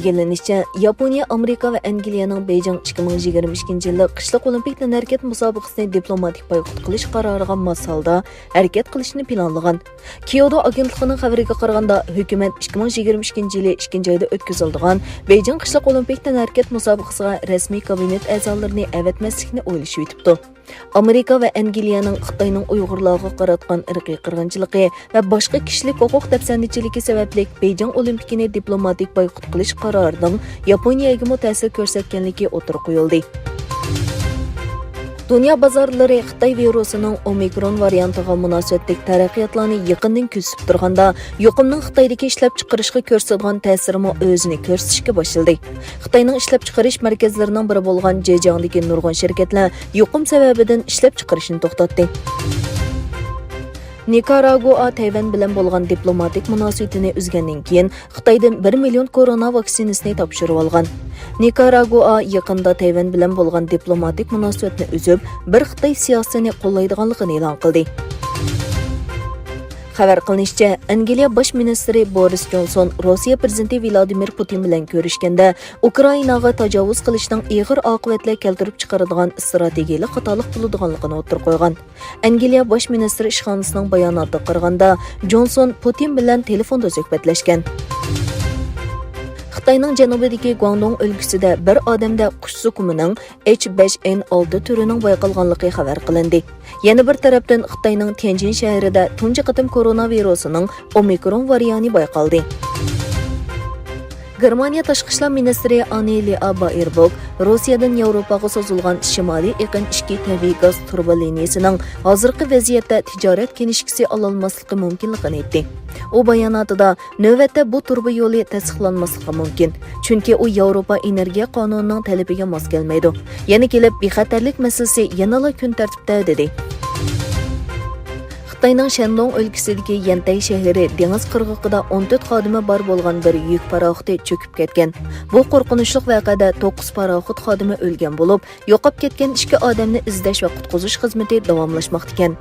İlgilenishicha, Yaponiya, Amerika ve Angliyaning Beijing 2022 yillik qishliq olimpik harakat musobaqasini diplomatik boykot qilish qaroriga mos holda harakat qilishni planlagan. Kyoto agentligining xabariga qaraganda, hukumat 2022 yili 2-oyda o'tkaziladigan Beijing qishliq olimpik harakat musobaqasiga rasmiy kabinet a'zolarini avatmaslikni o'ylashib yetibdi. Amerika ve Angliyaning Xitoyning Uyg'urlarga qaratgan irqiy qirg'inchiligi va boshqa kishilik huquq dafsandichiligi sababli Beijing olimpikini diplomatik boykot qilish qarorining Yaponiyaga ta'sir ko'rsatganligi o'tirib qo'yildi. Dünya bozorlari Xitoy virusining Omikron variantiga munosabatlik taraqqiyotlarni yaqindan kuzatib turganda, yuqumning Xitoydagi ishlab chiqarishga ko'rsatgan ta'sirimi o'zini ko'rsatishga boshladi. Xitoyning ishlab chiqarish markazlarining biri bo'lgan Zhejiangdagi nurg'un shirkatlar yuqum sababidan ishlab chiqarishni to'xtatdi. Nikaragua Tayvan bilan bo'lgan diplomatik munosabatini uzgandan keyin Xitoydan 1 million korona vaksinasini topshirib olgan. Nikaragua yaqinda Tayvan bilan bo'lgan diplomatik munosabatni uzib, bir Xitoy siyosatini qo'llaydiganligini e'lon qildi. Xabar qilinishicha, Angliya bosh ministri Boris Johnson Rossiya prezidenti Vladimir Putin bilan ko'rishganda, Ukrainaga tajovuz qilishning og'ir oqibatlar keltirib chiqaradigan strategiyalik xatolik bo'ladiganligini o'tirib qo'ygan. Angliya bosh ministri ishxonasining bayonotiga qaraganda, Johnson Putin bilan telefonda suhbatlashgan. Xitoyning janubidagi Guangdong o'lkasida bir odamda qush sukumining H5N6 turining bayqalganligi xabar qilindi. Yana bir tarafdan Xitoyning Tianjin shahrida tunji qatim koronavirusining Omikron varianti bayqaldi. Germaniya tashqi ishlar ministri Annalena Baerbock Rossiyadan Yevropaga so'zilgan Shimoliy Iqin 2 tabiiy gaz turba liniyasining hozirgi vaziyatda tijorat kenishkisi ololmasligi mumkinligini aytdi. U bayonotida navbatda bu turba yo'li tasdiqlanmasligi mumkin, chunki u Yevropa energiya qonunining talabiga mos kelmaydi. Yana kelib bexatarlik masalasi yanada kun tartibda dedi. Xitoyning Shandong o'lkasidagi Yantay shahri dengiz qirg'og'ida 14 xodimi bor bo'lgan bir yuk paroxodi cho'kib ketgan. Bu qo'rqinchli voqeada 9 paroxod xodimi o'lgan bo'lib, yo'qolib ketgan 2 odamni izlash va qutqizish xizmati davomlashmoqda ekan.